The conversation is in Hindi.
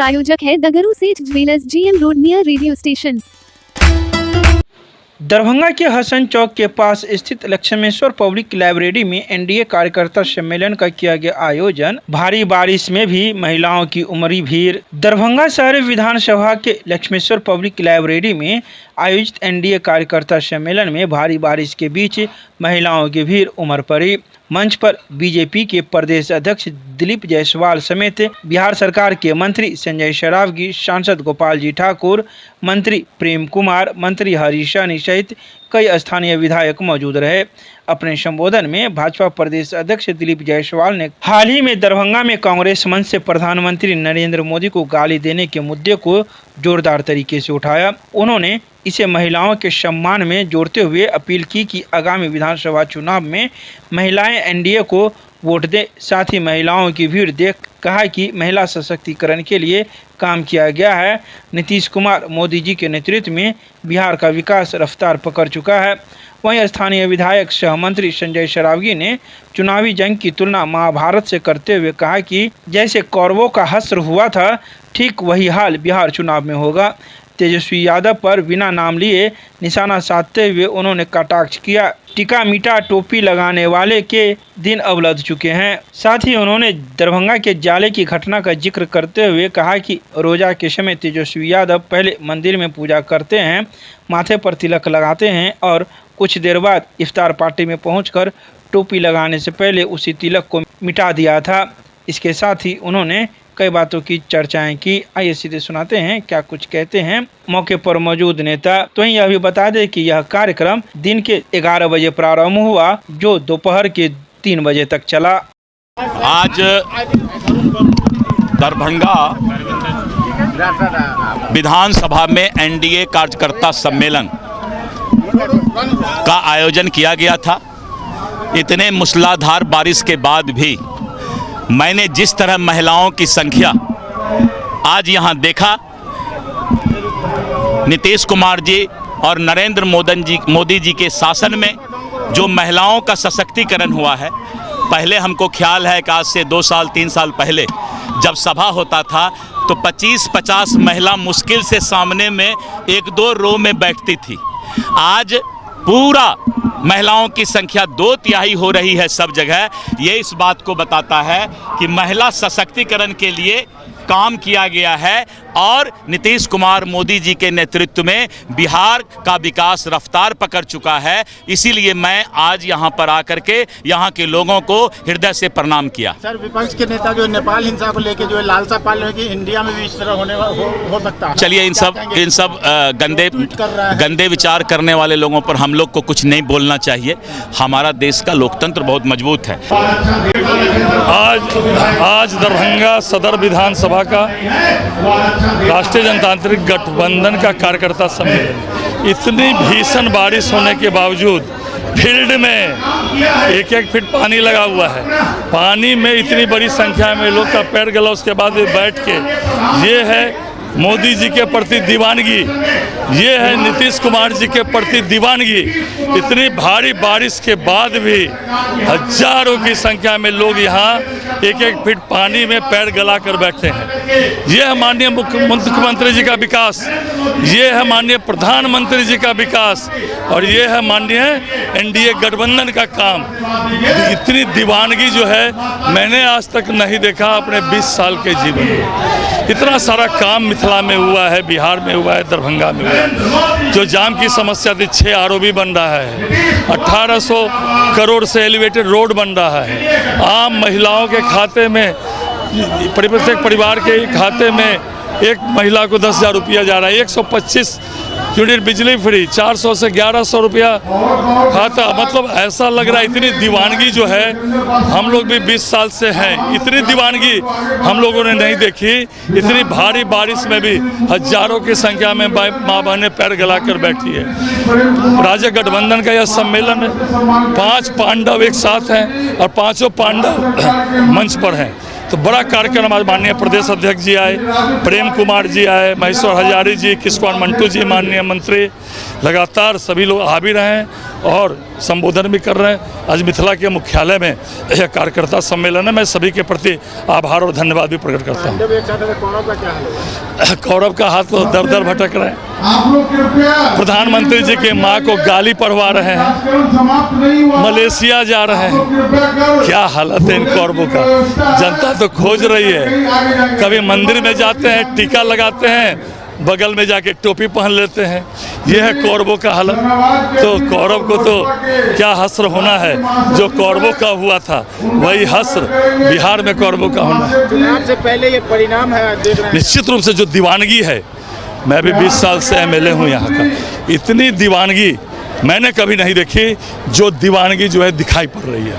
प्रायोजक है दगरू सेठ jewellers, GM road near radio station. Darbhanga के हसन चौक के पास स्थित लक्ष्मेश्वर पब्लिक लाइब्रेरी में एनडीए कार्यकर्ता सम्मेलन का किया गया आयोजन। भारी बारिश में भी महिलाओं की उमड़ी भीड़। दरभंगा शहर विधानसभा के लक्ष्मेश्वर पब्लिक लाइब्रेरी में आयोजित एनडीए कार्यकर्ता सम्मेलन में भारी बारिश के बीच महिलाओं की भीड़ उमड़ पड़ी। मंच पर बीजेपी के प्रदेश अध्यक्ष दिलीप जायसवाल समेत बिहार सरकार के मंत्री संजय सरावगी, सांसद गोपाल जी ठाकुर, मंत्री प्रेम कुमार, मंत्री हरीश सहनी सहित कई स्थानीय विधायक मौजूद रहे। अपने संबोधन में भाजपा प्रदेश अध्यक्ष दिलीप जायसवाल ने हाल ही में दरभंगा में कांग्रेस मंच से प्रधानमंत्री नरेंद्र मोदी को गाली देने के मुद्दे को जोरदार तरीके से उठाया। उन्होंने इसे महिलाओं के सम्मान में जोड़ते हुए अपील की कि आगामी विधानसभा चुनाव में महिलाएं एनडीए को वोट दें। साथ ही महिलाओं की भीड़ देख कहा कि महिला सशक्तिकरण के लिए काम किया गया है। नीतीश कुमार मोदी जी के नेतृत्व में बिहार का विकास रफ्तार पकड़ चुका है। वहीं स्थानीय विधायक सह मंत्री संजय सरावगी ने चुनावी जंग की तुलना महाभारत से करते हुए कहा कि जैसे कौरवों का हश्र हुआ था, ठीक वही हाल बिहार चुनाव में होगा। तेजस्वी यादव पर बिना नाम लिए निशाना साधते हुए उन्होंने कटाक्ष किया। टीका मीठा टोपी लगाने वाले के दिन अब लद चुके हैं। साथ ही उन्होंने दरभंगा के जाले की घटना का जिक्र करते हुए कहा कि रोजा के समय तेजस्वी यादव पहले मंदिर में पूजा करते हैं, माथे पर तिलक लगाते हैं और कुछ देर बाद इफ्तार पार्टी में पहुंचकर टोपी लगाने से पहले उसी तिलक को मिटा दिया था। इसके साथ ही उन्होंने कई बातों की चर्चाएं की। आइए सीधे सुनाते हैं क्या कुछ कहते हैं मौके पर मौजूद नेता। तो यह भी बता दें कि यह कार्यक्रम दिन के 11 बजे प्रारंभ हुआ जो दोपहर के 3 बजे तक चला। आज दरभंगा विधानसभा में एनडीए कार्यकर्ता सम्मेलन का आयोजन किया गया था। इतने मूसलाधार बारिश के बाद भी मैंने जिस तरह महिलाओं की संख्या आज यहाँ देखा, नीतीश कुमार जी और नरेंद्र मोदी जी के शासन में जो महिलाओं का सशक्तिकरण हुआ है। पहले हमको ख्याल है कि आज से 2 साल 3 साल पहले जब सभा होता था तो 25-50 महिला मुश्किल से सामने में 1-2 रो में बैठती थी। आज पूरा महिलाओं की संख्या 2/3 हो रही है सब जगह। ये इस बात को बताता है कि महिला सशक्तिकरण के लिए काम किया गया है और नीतीश कुमार मोदी जी के नेतृत्व में बिहार का विकास रफ्तार पकड़ चुका है। इसीलिए मैं आज यहाँ पर आकर के यहाँ के लोगों को हृदय से प्रणाम किया। सर, विपक्ष के नेता जो नेपाल हिंसा को लेकर जो लालसा पाल रहे हैं कि इंडिया में भी इस तरह हो सकता है। चलिए इन सब गंदे विचार करने वाले लोगों पर हम लोग को कुछ नहीं बोलना चाहिए। हमारा देश का लोकतंत्र बहुत मजबूत है। आज दरभंगा सदर विधानसभा का राष्ट्रीय जनतांत्रिक गठबंधन का कार्यकर्ता सम्मेलन, इतनी भीषण बारिश होने के बावजूद फील्ड में 1-1 फीट पानी लगा हुआ है। पानी में इतनी बड़ी संख्या में लोग का पैर गला, उसके बाद बैठ के ये है मोदी जी के प्रति दीवानगी, ये है नीतीश कुमार जी के प्रति दीवानगी। इतनी भारी बारिश के बाद भी हजारों की संख्या में लोग यहाँ 1-1 फीट पानी में पैर गला कर बैठे हैं। ये है माननीय मुख्यमंत्री जी का विकास, ये है माननीय प्रधानमंत्री जी का विकास और ये है माननीय एनडीए गठबंधन का काम। इतनी दीवानगी जो है मैंने आज तक नहीं देखा अपने 20 साल के जीवन में। इतना सारा काम मिथिला में हुआ है, बिहार में हुआ है, दरभंगा में हुआ है। जो जाम की समस्या थी, 6 आरओबी बन रहा है, 1800 करोड़ से एलिवेटेड रोड बन रहा है। आम महिलाओं के खाते में, प्रत्येक परिवार के खाते में एक महिला को 10,000 रुपया जा रहा है। 125 यूनिट बिजली फ्री, 400 से 1100 रुपया खाता। मतलब ऐसा लग रहा है इतनी दीवानगी जो है हम लोग भी 20 साल से हैं, इतनी दीवानगी हम लोगों ने नहीं देखी। इतनी भारी बारिश में भी हजारों की संख्या में माँ बहनें पैर गला कर बैठी है। राज्य गठबंधन का यह सम्मेलन है। 5 पांडव एक साथ हैं और 5 पांडव मंच पर हैं। तो बड़ा कार्यक्रम आज माननीय प्रदेश अध्यक्ष जी आए, प्रेम कुमार जी आए, महेश्वर हजारी जी, किसकुमार मंटू जी माननीय मंत्री, लगातार सभी लोग आ भी रहे हैं और संबोधन भी कर रहे हैं। आज मिथिला के मुख्यालय में यह कार्यकर्ता सम्मेलन है। मैं सभी के प्रति आभार और धन्यवाद भी प्रकट करता हूँ। कौरव का हाथ तो दर दर भटक रहे हैं। प्रधानमंत्री जी के माँ को गाली पढ़वा रहे हैं, मलेशिया जा रहे हैं। क्या हालत है इन कौरवों का। जनता तो खोज रही है। कभी मंदिर में जाते हैं, टीका लगाते हैं, बगल में जाके टोपी पहन लेते हैं। यह है कौरवों का हालत। तो कौरव को तो क्या हस्र होना है, जो कौरवों का हुआ था वही हस्र बिहार में कौरवों का होना है। चुनाव से पहले ये परिणाम है, देख रहे हैं। निश्चित रूप से जो दीवानगी है, मैं भी 20 साल से एमएलए हूँ यहाँ का, इतनी दीवानगी मैंने कभी नहीं देखी जो दीवानगी जो है दिखाई पड़ रही है।